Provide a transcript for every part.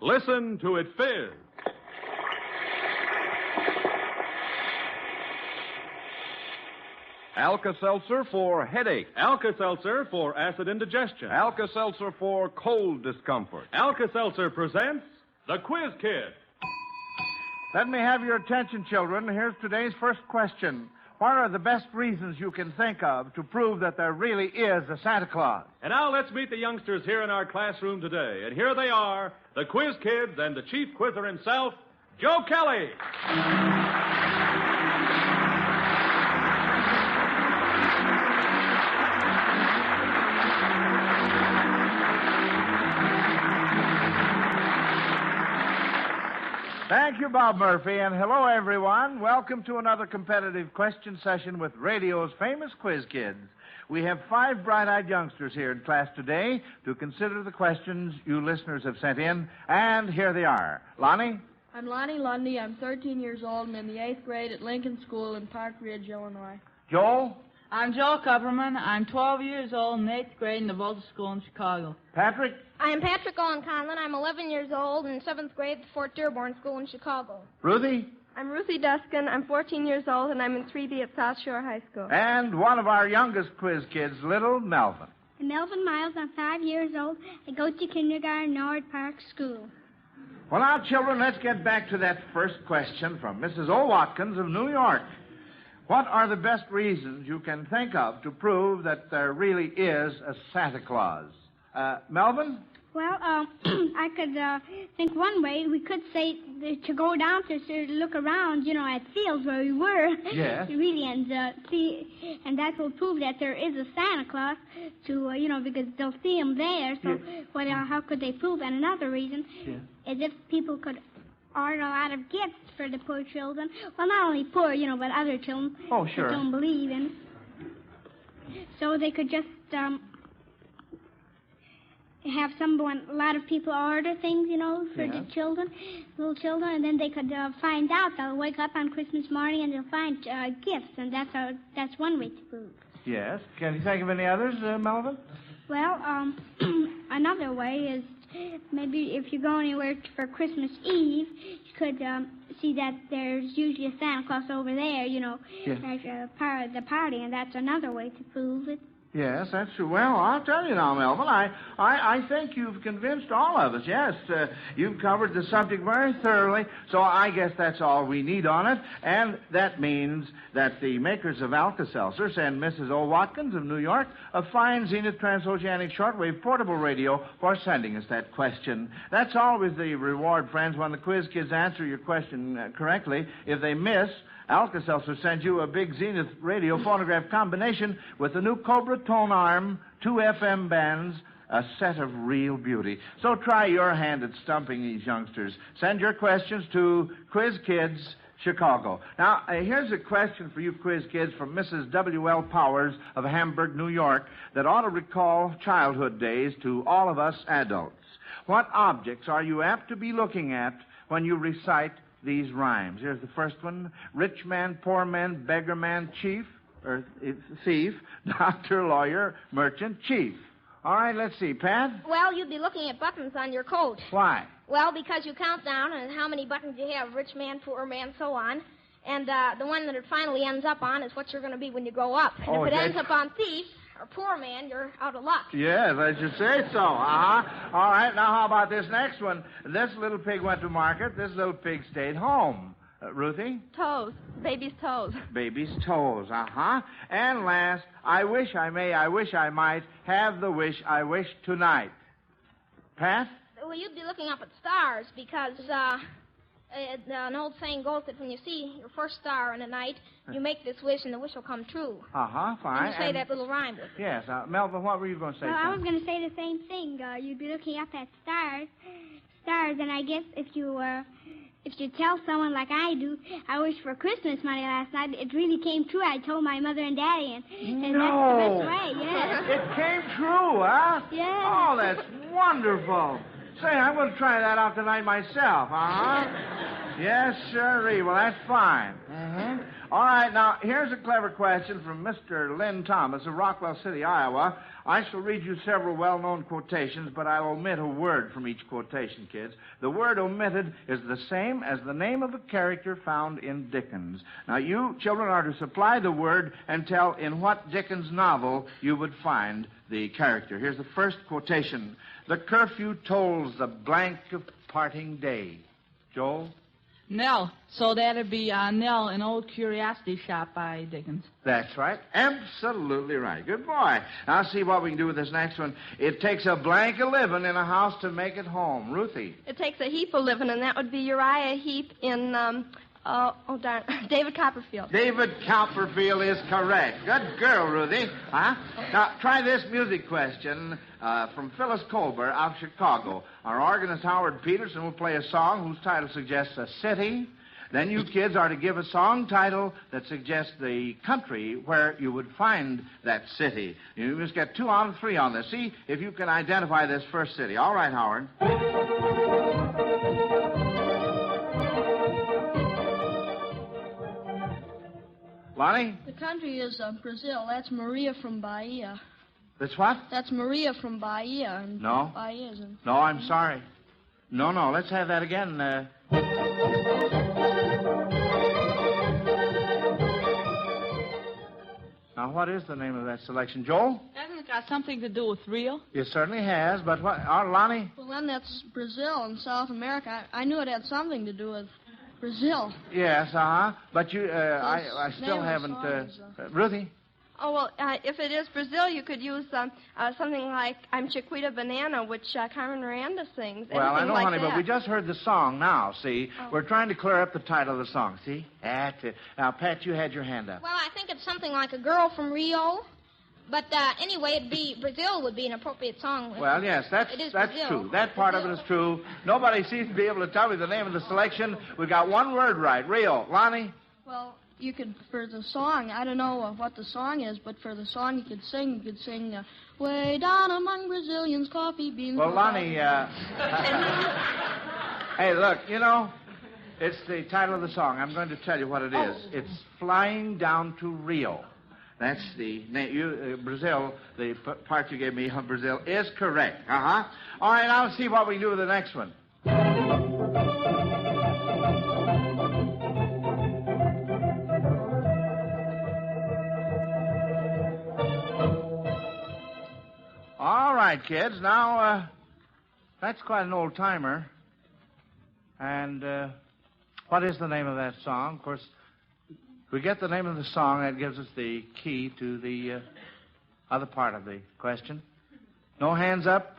Listen to it fizz. Alka-Seltzer for headache. Alka-Seltzer for acid indigestion. Alka-Seltzer for cold discomfort. Alka-Seltzer presents the Quiz Kid. Let me have your attention, children. Here's today's first question. What are the best reasons you can think of to prove that there really is a Santa Claus? And now let's meet the youngsters here in our classroom today. And here they are, the Quiz Kids and the chief quizzer himself, Joe Kelly. Thank you, Bob Murphy, and hello, everyone. Welcome to another competitive question session with radio's famous Quiz Kids. We have 5 bright-eyed youngsters here in class today to consider the questions you listeners have sent in, and here they are. Lonnie? I'm Lonnie Lundy. I'm 13 years old and in the 8th grade at Lincoln School in Park Ridge, Illinois. Joel? I'm Joel Kupperman. I'm 12 years old in 8th grade in the Volta School in Chicago. Patrick? I am Patrick Owen Conlon. I'm 11 years old in 7th grade at Fort Dearborn School in Chicago. Ruthie? I'm Ruthie Duskin. I'm 14 years old, and I'm in 3B at South Shore High School. And one of our youngest quiz kids, little Melvin. I'm Melvin Miles. I'm 5 years old. I go to kindergarten, Norwood Park School. Well, now, children, let's get back to that first question from Mrs. O. Watkins of New York. What are the best reasons you can think of to prove that there really is a Santa Claus? Melvin? Well, I could think one way. We could say to go down to look around, at fields where we were. Yes. Really, and see, and that will prove that there is a Santa Claus. Because they'll see him there. So, how could they prove? And another reason is if people could order a lot of gifts for the poor children. Well, not only poor, but other children that don't believe in. So they could just have a lot of people order things, for the children, little children, and then they could find out. They'll wake up on Christmas morning and they'll find gifts, and that's one way to prove. Yes. Can you think of any others, Melvin? Well, another way is maybe if you go anywhere for Christmas Eve, you could see that there's usually a Santa Claus over there, like part of the party, and that's another way to prove it. Yes, that's true. Well, I'll tell you now, Melvin, I think you've convinced all of us. Yes, you've covered the subject very thoroughly, so I guess that's all we need on it. And that means that the makers of Alka-Seltzer send Mrs. O. Watkins of New York a fine Zenith transoceanic shortwave portable radio for sending us that question. That's always the reward, friends, when the quiz kids answer your question correctly. If they miss, Alka-Seltzer sends you a big Zenith radio phonograph combination with the new Cobra tone arm, 2 FM bands, a set of real beauty. So try your hand at stumping these youngsters. Send your questions to Quiz Kids, Chicago. Now, here's a question for you quiz kids from Mrs. W.L. Powers of Hamburg, New York, that ought to recall childhood days to all of us adults. What objects are you apt to be looking at when you recite these rhymes? Here's the first one. Rich man, poor man, beggar man, chief, or thief, doctor, lawyer, merchant, chief. All right, let's see. Pat? Well, you'd be looking at buttons on your coat. Why? Well, because you count down on how many buttons you have, rich man, poor man, so on. And the one that it finally ends up on is what you're going to be when you grow up. And if it ends up on thief or poor man, you're out of luck. Yes, I should say so. Uh-huh. All right, now how about this next one? This little pig went to market. This little pig stayed home. Ruthie? Toes. Baby's toes. Baby's toes, uh-huh. And last, I wish I may, I wish I might have the wish I wish tonight. Pat? Well, you'd be looking up at stars because an old saying goes that when you see your first star in the night, you make this wish and the wish will come true. Uh-huh, fine. And you say that little rhyme with it. Yes. Melvin, what were you going to say? Well, I was going to say the same thing. You'd be looking up at stars, and I guess if you tell someone like I do, I wish for Christmas money last night, it really came true. I told my mother and daddy, and that's the best way, yes. It came true, huh? Yes. Oh, that's wonderful. Say, I'm going to try that out tonight myself, uh-huh. Yes, sirree. Well, that's fine. Mm-hmm. All right, now, here's a clever question from Mr. Lynn Thomas of Rockwell City, Iowa. I shall read you several well-known quotations, but I'll omit a word from each quotation, kids. The word omitted is the same as the name of a character found in Dickens. Now, you children are to supply the word and tell in what Dickens novel you would find the character. Here's the first quotation. The curfew tolls the blank of parting day. Joel? Nell. So that'd be Nell, an old curiosity shop by Dickens. That's right. Absolutely right. Good boy. Now, see what we can do with this next one. It takes a blank of living in a house to make it home. Ruthie. It takes a heap of living, and that would be Uriah Heep in, David Copperfield. David Copperfield is correct. Good girl, Ruthie. Huh? Now, try this music question from Phyllis Colbert of Chicago. Our organist, Howard Peterson, will play a song whose title suggests a city. Then you kids are to give a song title that suggests the country where you would find that city. You must get 2 out of 3 on this. See if you can identify this first city. All right, Howard. Lonnie? The country is Brazil. That's Maria from Bahia. That's what? That's Maria from Bahia. And No. Bahia is in... No, I'm sorry. No, let's have that again. Now, what is the name of that selection? Joel? Hasn't it got something to do with Rio? It certainly has, but what? Lonnie? Well, then that's Brazil in South America. I knew it had something to do with Brazil. Yes, but you, I still haven't, Ruthie? Oh, well, if it is Brazil, you could use something like I'm Chiquita Banana, which Carmen Miranda sings. Well, I know, like honey, that. but we just heard the song now, see? Oh. We're trying to clear up the title of the song, see? That's it. Now, Pat, you had your hand up. Well, I think it's something like A Girl from Rio. But anyway, Brazil would be an appropriate song. Well, yes, that's true. That part of it is true. Nobody seems to be able to tell me the name of the selection. We got one word right. Rio. Lonnie? Well, you could, for the song, I don't know what the song is, but for the song you could sing way down among Brazilians, coffee beans. Well, Lonnie, hey, look, it's the title of the song. I'm going to tell you what it is. It's Flying Down to Rio. That's the name. Brazil, the part you gave me of Brazil is correct. All right, now let's see what we can do with the next one. All right, kids. Now, that's quite an old timer. And what is the name of that song? Of course, if we get the name of the song, that gives us the key to the other part of the question. No hands up?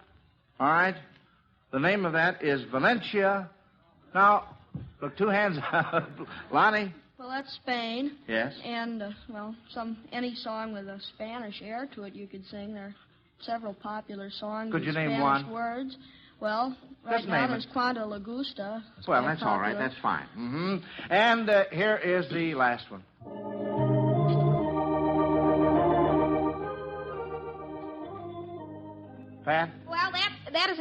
All right. The name of that is Valencia. Now, look, 2 hands up. Lonnie? Well, that's Spain. Yes. And, any song with a Spanish air to it you could sing. There are several popular songs Could you with name Spanish one? words. Well, right now there's Cuando La Gusta. Well, that's all right. That's fine. Mm-hmm. And here is the last one. Pat? Well, that is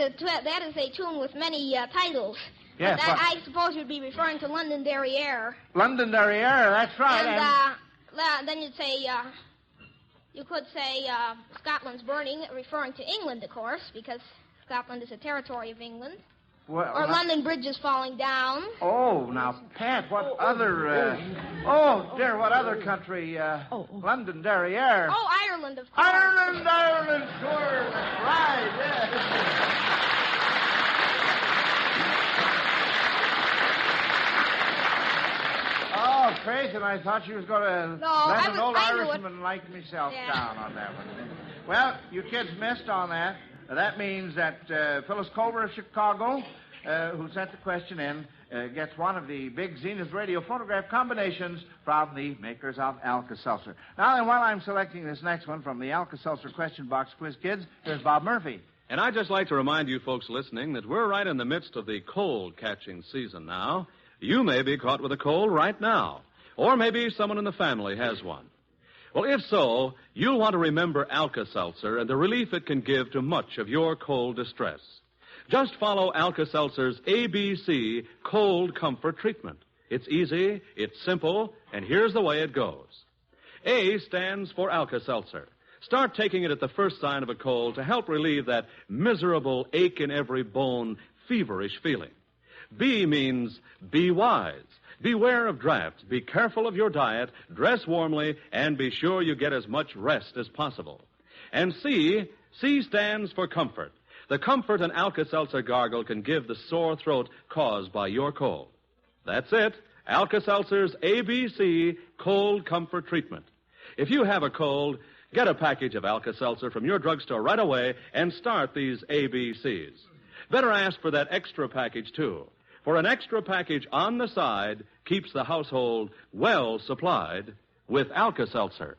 a tune with many titles. Yes. But I suppose you'd be referring to London Derriere. London Derriere, that's right. And then you'd say, you could say Scotland's Burning, referring to England, of course, because Scotland is a territory of England. Well, or London Bridge is falling down. Oh, now, Pat, what other... oh, dear, what other country? London Derriere. Oh, Ireland, of course. Ireland, sure. Right, yes. Oh, Faith, and I thought she was going to let an old Irishman like myself down on that one. Well, you kids missed on that. That means that Phyllis Colbert of Chicago, who sent the question in, gets one of the big Zenith radio phonograph combinations from the makers of Alka-Seltzer. Now then, while I'm selecting this next one from the Alka-Seltzer question box quiz kids, here's Bob Murphy. And I'd just like to remind you folks listening that we're right in the midst of the cold-catching season now. You may be caught with a cold right now. Or maybe someone in the family has one. Well, if so, you'll want to remember Alka-Seltzer and the relief it can give to much of your cold distress. Just follow Alka-Seltzer's ABC Cold Comfort Treatment. It's easy, it's simple, and here's the way it goes. A stands for Alka-Seltzer. Start taking it at the first sign of a cold to help relieve that miserable ache in every bone, feverish feeling. B means be wise. Beware of drafts. Be careful of your diet. Dress warmly, and be sure you get as much rest as possible. And C stands for comfort. The comfort an Alka-Seltzer gargle can give the sore throat caused by your cold. That's it. Alka-Seltzer's ABC Cold Comfort Treatment. If you have a cold, get a package of Alka-Seltzer from your drugstore right away and start these ABCs. Better ask for that extra package, too. For an extra package on the side keeps the household well supplied with Alka-Seltzer.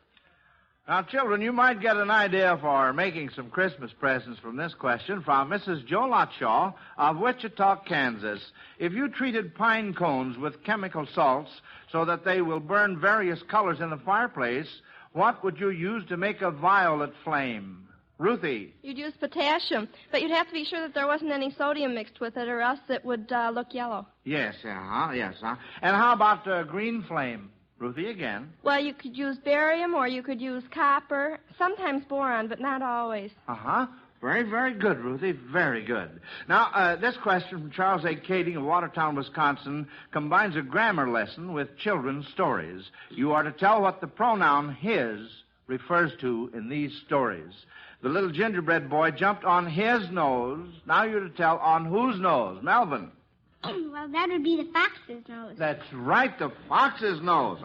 Now, children, you might get an idea for making some Christmas presents from this question from Mrs. Joe Lotshaw of Wichita, Kansas. If you treated pine cones with chemical salts so that they will burn various colors in the fireplace, what would you use to make a violet flame? Ruthie. You'd use potassium, but you'd have to be sure that there wasn't any sodium mixed with it, or else it would look yellow. Yes, And how about green flame? Ruthie again. Well, you could use barium, or you could use copper, sometimes boron, but not always. Very, very good, Ruthie. Very good. Now, this question from Charles A. Kading of Watertown, Wisconsin, combines a grammar lesson with children's stories. You are to tell what the pronoun his refers to in these stories. The little gingerbread boy jumped on his nose. Now you're to tell on whose nose? Melvin. Well, that would be the fox's nose. That's right, the fox's nose.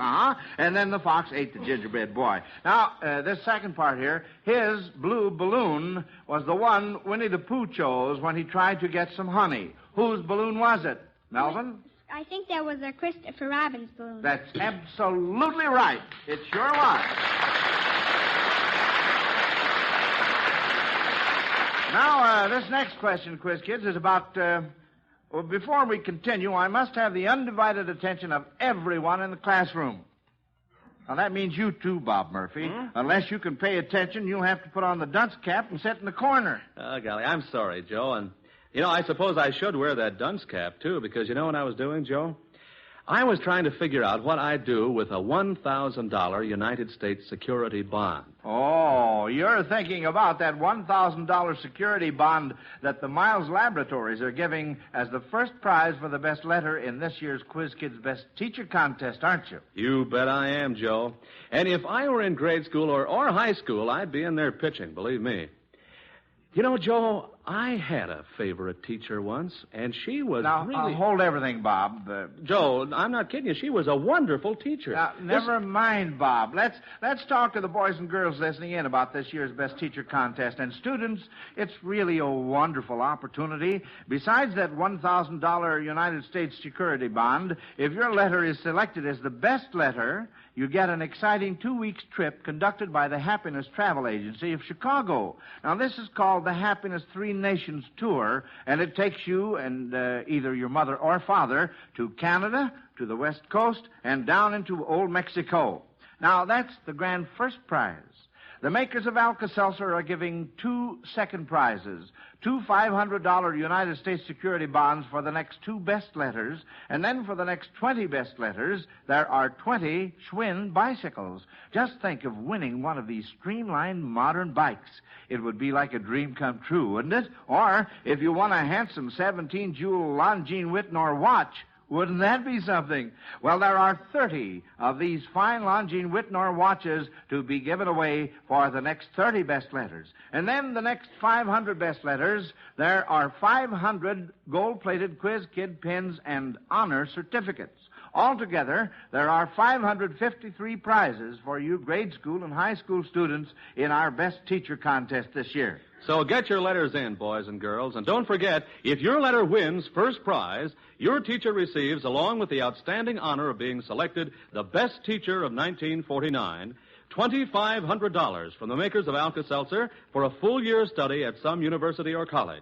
And then the fox ate the gingerbread boy. Now, this second part here, his blue balloon was the one Winnie the Pooh chose when he tried to get some honey. Whose balloon was it? Melvin? I think that was a Christopher Robin's balloon. That's absolutely right. It sure was. Now, this next question, Quiz Kids, is about... Well, before we continue, I must have the undivided attention of everyone in the classroom. Now, that means you too, Bob Murphy. Unless you can pay attention, you'll have to put on the dunce cap and sit in the corner. Oh, golly, I'm sorry, Joe. And, I suppose I should wear that dunce cap, too, because you know what I was doing, Joe? I was trying to figure out what I'd do with a $1,000 United States security bond. Oh, you're thinking about that $1,000 security bond that the Miles Laboratories are giving as the first prize for the best letter in this year's Quiz Kids Best Teacher Contest, aren't you? You bet I am, Joe. And if I were in grade school or high school, I'd be in there pitching, believe me. Joe, I had a favorite teacher once, and she was really... Now, hold everything, Bob. Joe, I'm not kidding you. She was a wonderful teacher. Now, never mind, Bob. Let's talk to the boys and girls listening in about this year's Best Teacher Contest. And students, it's really a wonderful opportunity. Besides that $1,000 United States security bond, if your letter is selected as the best letter, you get an exciting 2-week trip conducted by the Happiness Travel Agency of Chicago. Now, this is called the Happiness Three Nations Tour, and it takes you and either your mother or father to Canada, to the West Coast, and down into Old Mexico. Now, that's the grand first prize. The makers of Alka-Seltzer are giving 2 second prizes, 2 $500 United States security bonds for the next 2 best letters, and then for the next 20 best letters, there are 20 Schwinn bicycles. Just think of winning one of these streamlined modern bikes. It would be like a dream come true, wouldn't it? Or if you won a handsome 17-jewel Longines Whitnor watch, wouldn't that be something? Well, there are 30 of these fine Longines Whitnor watches to be given away for the next 30 best letters. And then the next 500 best letters, there are 500 gold-plated Quiz Kid pins and honor certificates. Altogether, there are 553 prizes for you grade school and high school students in our Best Teacher Contest this year. So get your letters in, boys and girls. And don't forget, if your letter wins first prize, your teacher receives, along with the outstanding honor of being selected the best teacher of 1949, $2,500 from the makers of Alka-Seltzer for a full year's study at some university or college.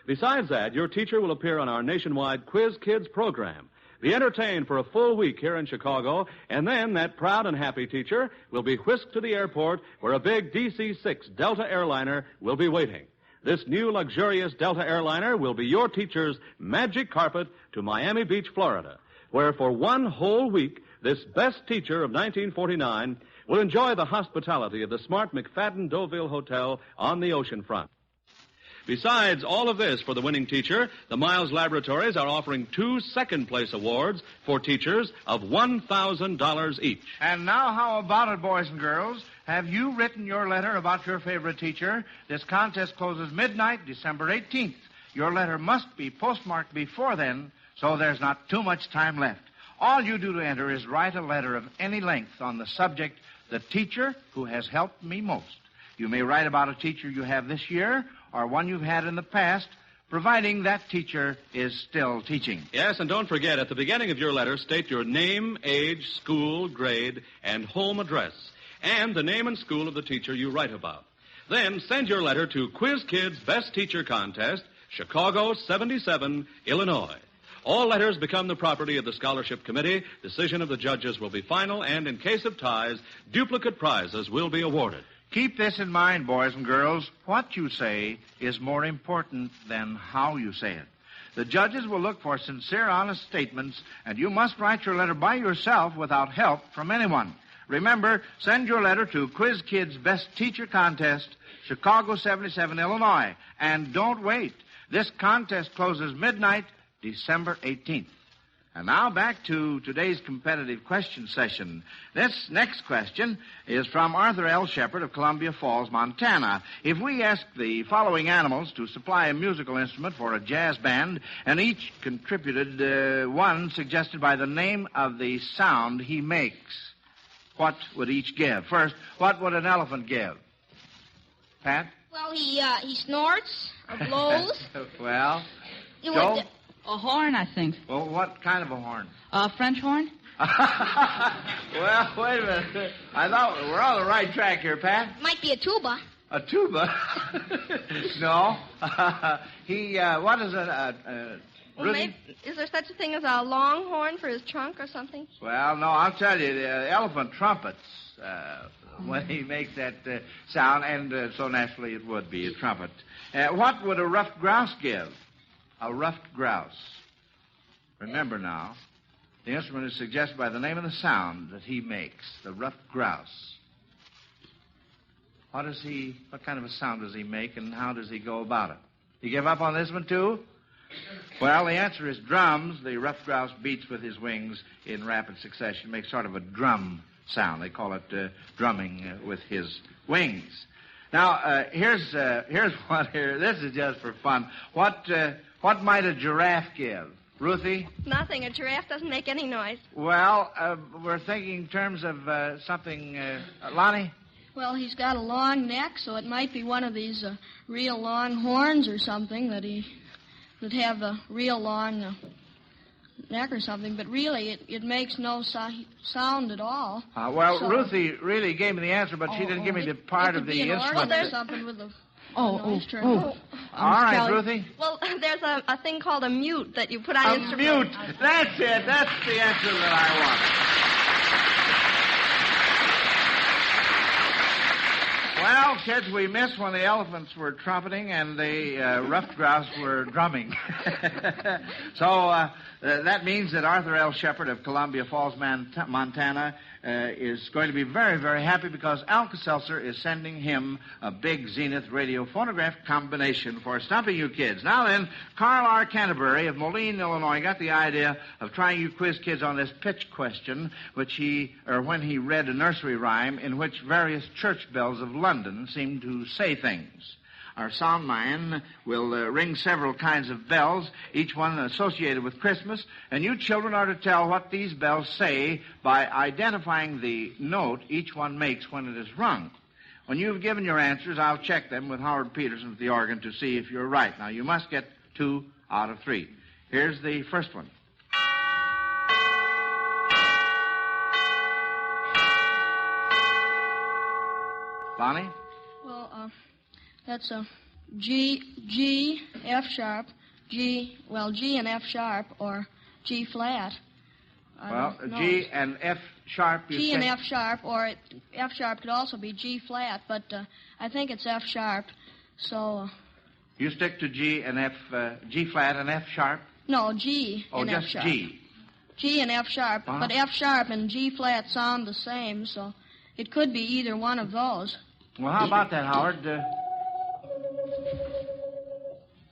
Besides that, your teacher will appear on our nationwide Quiz Kids program, be entertained for a full week here in Chicago, and then that proud and happy teacher will be whisked to the airport where a big DC-6 Delta airliner will be waiting. This new luxurious Delta airliner will be your teacher's magic carpet to Miami Beach, Florida, where for one whole week, this best teacher of 1949 will enjoy the hospitality of the smart McFadden Deauville Hotel on the ocean front. Besides all of this for the winning teacher, the Miles Laboratories are offering 2 second-place awards for teachers of $1,000 each. And now how about it, boys and girls? Have you written your letter about your favorite teacher? This contest closes midnight, December 18th. Your letter must be postmarked before then, so there's not too much time left. All you do to enter is write a letter of any length on the subject, the teacher who has helped me most. You may write about a teacher you have this year or one you've had in the past, providing that teacher is still teaching. Yes, and don't forget, at the beginning of your letter, state your name, age, school, grade, and home address, and the name and school of the teacher you write about. Then send your letter to Quiz Kids Best Teacher Contest, Chicago 77, Illinois. All letters become the property of the Scholarship Committee. Decision of the judges will be final, and in case of ties, duplicate prizes will be awarded. Keep this in mind, boys and girls. What you say is more important than how you say it. The judges will look for sincere, honest statements, and you must write your letter by yourself without help from anyone. Remember, send your letter to Quiz Kids Best Teacher Contest, Chicago 77, Illinois. And don't wait. This contest closes midnight, December 18th. And now back to today's competitive question session. This next question is from Arthur L. Shepard of Columbia Falls, Montana. If we ask the following animals to supply a musical instrument for a jazz band, and each contributed one suggested by the name of the sound he makes, what would each give? First, what would an elephant give? Pat? Well, he snorts or blows. Well, You Joe? would- A horn, I think. Well, what kind of a horn? French horn? Well, wait a minute. I thought we're on the right track here, Pat. Might be a tuba. A tuba? No. What is it? Well, Ruthie? is there such a thing as a long horn for his trunk or something? Well, no, I'll tell you, the elephant trumpets when he makes that sound, and so naturally it would be a trumpet. What would a ruffed grouse give? A ruffed grouse. Remember now, the instrument is suggested by the name of the sound that he makes, the ruffed grouse. What kind of a sound does he make, and how does he go about it? You give up on this one, too? Well, the answer is drums. The ruffed grouse beats with his wings in rapid succession, makes sort of a drum sound. They call it drumming with his wings. Now, here's one here. This is just for fun. What might a giraffe give? Ruthie? Nothing. A giraffe doesn't make any noise. Well, we're thinking in terms of something... Lonnie? Well, he's got a long neck, so it might be one of these real long horns or something that have a real long neck or something. But really, it makes no sound at all. So, Ruthie really gave me the answer, but she didn't give me the part of the instrument. There's something with the noise turn. All right, Ruthie. Well, there's a thing called a mute that you put on A instruments. mute. That's it. That's the answer that I want. Well, kids, we missed when the elephants were trumpeting and the ruffed grouse were drumming. So that means that Arthur L. Shepard of Columbia Falls, Montana, is going to be very, very happy because Alka-Seltzer is sending him a big Zenith radio phonograph combination for stumping you kids. Now then, Carl R. Canterbury of Moline, Illinois, got the idea of trying you quiz kids on this pitch question, when he read a nursery rhyme in which various church bells of London seemed to say things. Our sound man will ring several kinds of bells, each one associated with Christmas, and you children are to tell what these bells say by identifying the note each one makes when it is rung. When you've given your answers, I'll check them with Howard Peterson at the organ to see if you're right. Now, you must get 2 out of 3. Here's the first one. Bonnie? Well, that's a G, F sharp, G and F sharp, or G flat. Well, G and F sharp, you G say? and F sharp, or F sharp could also be G flat, but I think it's F sharp, so... You stick to G and F, G flat and F sharp? No, G and F just sharp. G. G and F sharp. Uh-huh. But F sharp and G flat sound the same, so it could be either one of those. Well, how about that, Howard?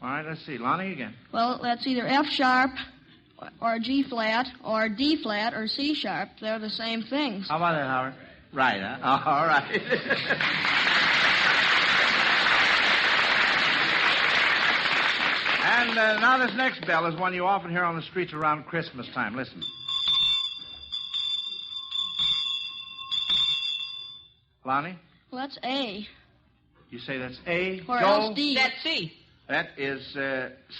All right, let's see. Lonnie again. Well, that's either F sharp or G flat or D flat or C sharp. They're the same things. How about that, Howard? Right, huh? Oh, all right. And now this next bell is one you often hear on the streets around Christmas time. Listen. Lonnie? Well, that's A. You say that's A? Or Joe? else D. That's C. That is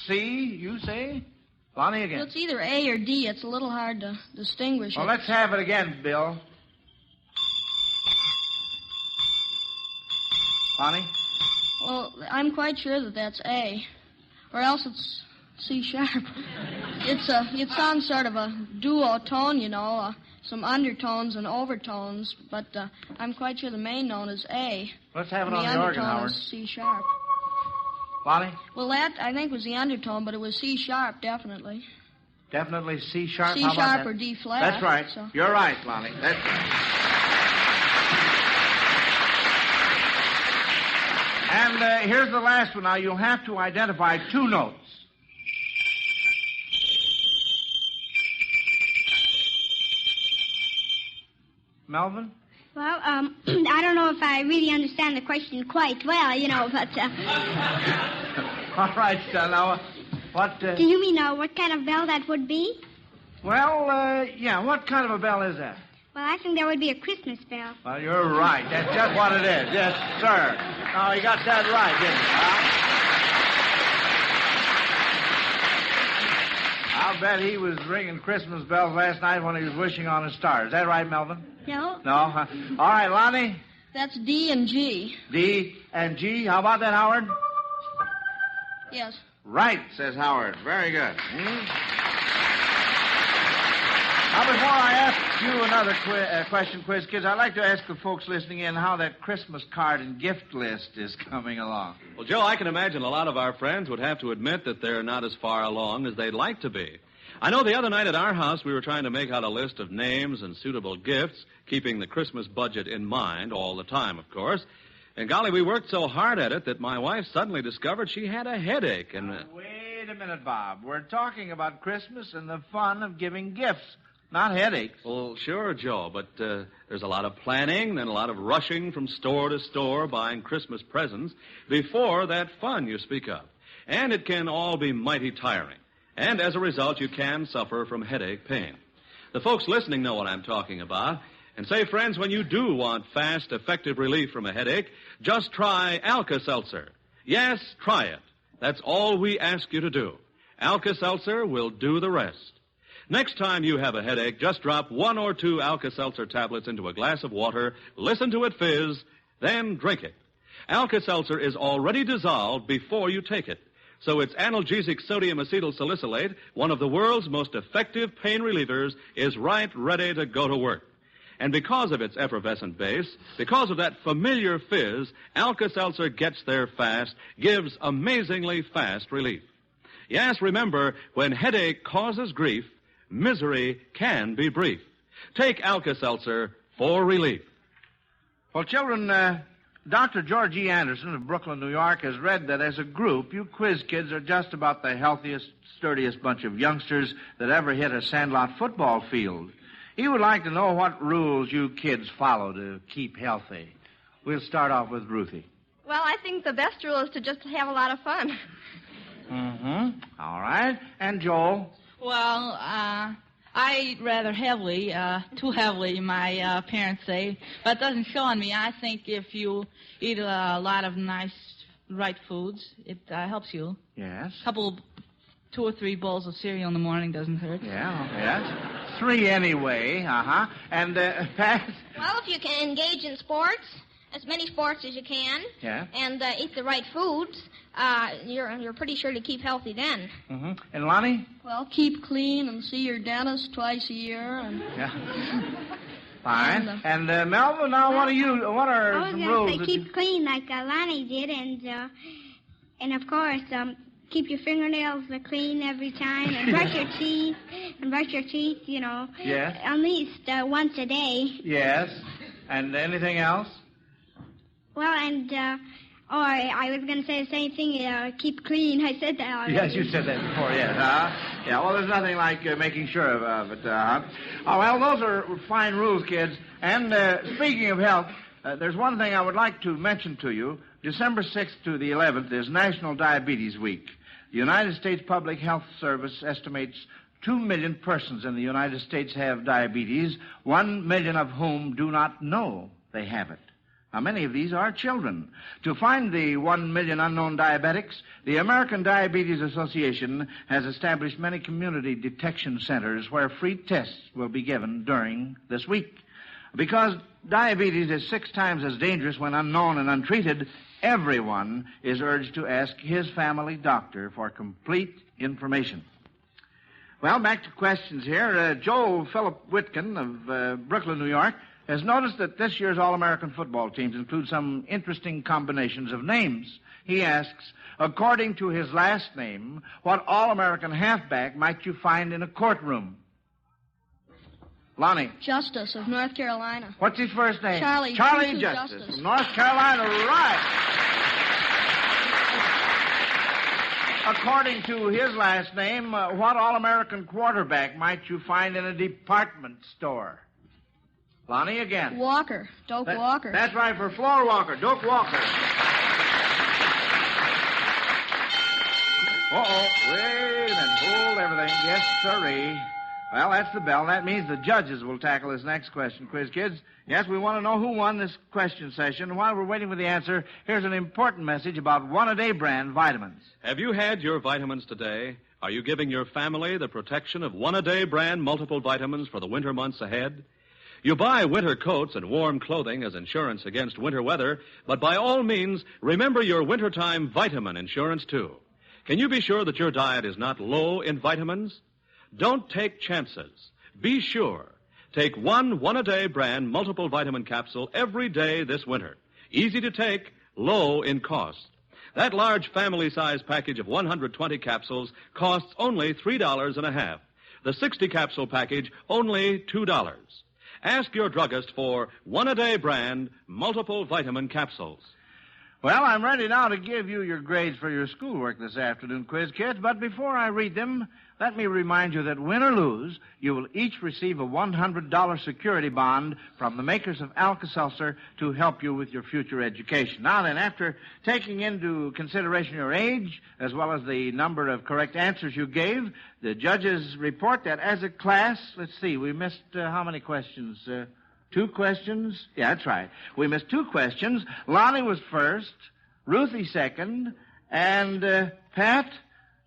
C, you say? Lonnie again. Well, it's either A or D. It's a little hard to distinguish Well, it. let's have it again, Bill. Lonnie? Well, I'm quite sure that that's A. Or else it's C sharp. It sounds sort of a duo tone, you know, some undertones and overtones, but I'm quite sure the main note is A. Let's have it and on the organ, undertone Howard. is C sharp. Lonnie? Well, that, I think, was the undertone, but it was C sharp, definitely. Definitely C sharp. C How about sharp that? or D flat. That's right. So. You're right, Lonnie. That's right. And here's the last one. Now, you'll have to identify two notes. Melvin? Well, I don't know if I really understand the question quite well, you know, but... All right, now, what... Do you mean what kind of bell that would be? Well, yeah, what kind of a bell is that? Well, I think that would be a Christmas bell. Well, you're right. That's just what it is. Yes, sir. Oh, you got that right, didn't you? Huh? I'll bet he was ringing Christmas bells last night when he was wishing on a star. Is that right, Melvin? No. No? Huh? All right, Lonnie. That's D and G. D and G. How about that, Howard? Yes. Right, says Howard. Very good. Now, before I ask you another question, Quiz Kids, I'd like to ask the folks listening in how that Christmas card and gift list is coming along. Well, Joe, I can imagine a lot of our friends would have to admit that they're not as far along as they'd like to be. I know the other night at our house we were trying to make out a list of names and suitable gifts, keeping the Christmas budget in mind all the time, of course. And golly, we worked so hard at it that my wife suddenly discovered she had a headache. And Wait a minute, Bob. We're talking about Christmas and the fun of giving gifts, not headaches. Well, sure, Joe, but there's a lot of planning and a lot of rushing from store to store buying Christmas presents before that fun you speak of. And it can all be mighty tiring. And as a result, you can suffer from headache pain. The folks listening know what I'm talking about. And say, friends, when you do want fast, effective relief from a headache, just try Alka-Seltzer. Yes, try it. That's all we ask you to do. Alka-Seltzer will do the rest. Next time you have a headache, just drop 1 or 2 Alka-Seltzer tablets into a glass of water, listen to it fizz, then drink it. Alka-Seltzer is already dissolved before you take it. So its analgesic sodium acetylsalicylate, one of the world's most effective pain relievers, is right ready to go to work. And because of its effervescent base, because of that familiar fizz, Alka-Seltzer gets there fast, gives amazingly fast relief. Yes, remember, when headache causes grief, misery can be brief. Take Alka-Seltzer for relief. Well, children, Dr. George E. Anderson of Brooklyn, New York, has read that as a group, you Quiz Kids are just about the healthiest, sturdiest bunch of youngsters that ever hit a sandlot football field. He would like to know what rules you kids follow to keep healthy. We'll start off with Ruthie. Well, I think the best rule is to just have a lot of fun. Mm-hmm. All right. And Joel? Well, I eat rather heavily, too heavily, my parents say. But it doesn't show on me. I think if you eat a lot of nice, right foods, it helps you. Yes. 2 or 3 bowls of cereal in the morning doesn't hurt. Yeah, yes. 3 anyway, uh-huh. And, Pat? Well, if you can engage in sports, as many sports as you can, Yeah. and eat the right foods, you're pretty sure to keep healthy then. Mm-hmm. And Lonnie? Well, keep clean and see your dentist twice a year. And Yeah. Fine. And, Melvin, now what are I was some going rules? to say keep clean like Lonnie did, and of course, keep your fingernails clean every time, and brush your teeth, and brush your teeth, Yes. at least once a day. Yes. And anything else? Well, and, I was going to say the same thing, keep clean. I said that already. Yes, you said that before, yes. Yeah, well, there's nothing like making sure of it. Oh, well, those are fine rules, kids. And speaking of health, there's one thing I would like to mention to you. December 6th to the 11th is National Diabetes Week. The United States Public Health Service estimates 2 million persons in the United States have diabetes, 1 million of whom do not know they have it. Now, many of these are children. To find the 1 million unknown diabetics, the American Diabetes Association has established many community detection centers where free tests will be given during this week. Because diabetes is 6 times as dangerous when unknown and untreated, everyone is urged to ask his family doctor for complete information. Well, back to questions here. Joe Philip Whitkin of Brooklyn, New York, has noticed that this year's All-American football teams include some interesting combinations of names. He asks, according to his last name, what All-American halfback might you find in a courtroom? Lonnie. Justice of North Carolina. What's his first name? Charlie Justice. From North Carolina, right. According to his last name, what All-American quarterback might you find in a department store? Lonnie again. Walker. Doak Walker. That's right, for floor walker. Doak Walker. Uh-oh. Wait a minute. Hold everything. Yes, sirree. Well, that's the bell. That means the judges will tackle this next question, Quiz Kids. Yes, we want to know who won this question session. While we're waiting for the answer, here's an important message about One-A-Day brand vitamins. Have you had your vitamins today? Are you giving your family the protection of One-A-Day brand multiple vitamins for the winter months ahead? You buy winter coats and warm clothing as insurance against winter weather, but by all means, remember your wintertime vitamin insurance, too. Can you be sure that your diet is not low in vitamins? Don't take chances. Be sure. Take one-a-day brand multiple vitamin capsule every day this winter. Easy to take, low in cost. That large family-size package of 120 capsules costs only $3.50. The 60-capsule package, only $2. Ask your druggist for one-a-day brand multiple vitamin capsules. Well, I'm ready now to give you your grades for your schoolwork this afternoon, Quiz Kids. But before I read them, let me remind you that win or lose, you will each receive a $100 security bond from the makers of Alka-Seltzer to help you with your future education. Now then, after taking into consideration your age, as well as the number of correct answers you gave, the judges report that as a class, let's see, we missed how many questions? 2 questions? Yeah, that's right. We missed 2 questions. Lonnie was first, Ruthie second, and Pat,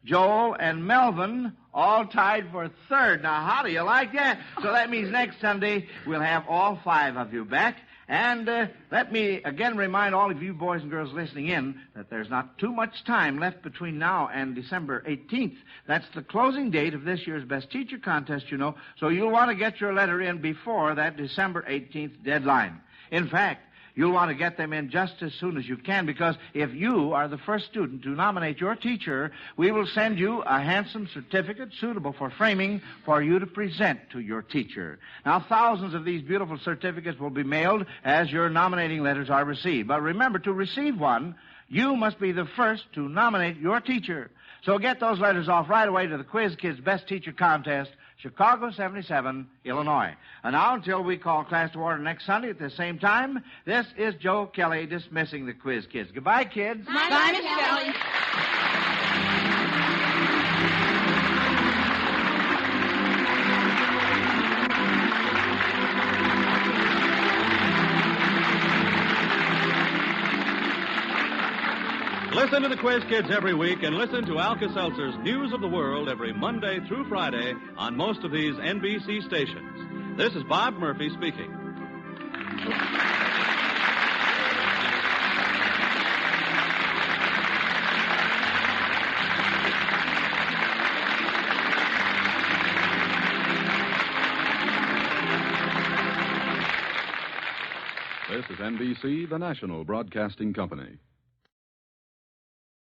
Joel, and Melvin all tied for third. Now, how do you like that? So that means next Sunday we'll have all 5 of you back. And let me again remind all of you boys and girls listening in that there's not too much time left between now and December 18th. That's the closing date of this year's Best Teacher Contest, you know, so you'll want to get your letter in before that December 18th deadline. In fact, you'll want to get them in just as soon as you can, because if you are the first student to nominate your teacher, we will send you a handsome certificate suitable for framing for you to present to your teacher. Now, thousands of these beautiful certificates will be mailed as your nominating letters are received. But remember, to receive one, you must be the first to nominate your teacher. So get those letters off right away to the Quiz Kids Best Teacher Contest, Chicago 77, Illinois. And now, until we call class to order next Sunday at the same time, this is Joe Kelly dismissing the Quiz Kids. Goodbye, kids. Bye, Miss Kelly. Listen to the Quiz Kids every week, and listen to Alka-Seltzer's News of the World every Monday through Friday on most of these NBC stations. This is Bob Murphy speaking. This is NBC, the national broadcasting company.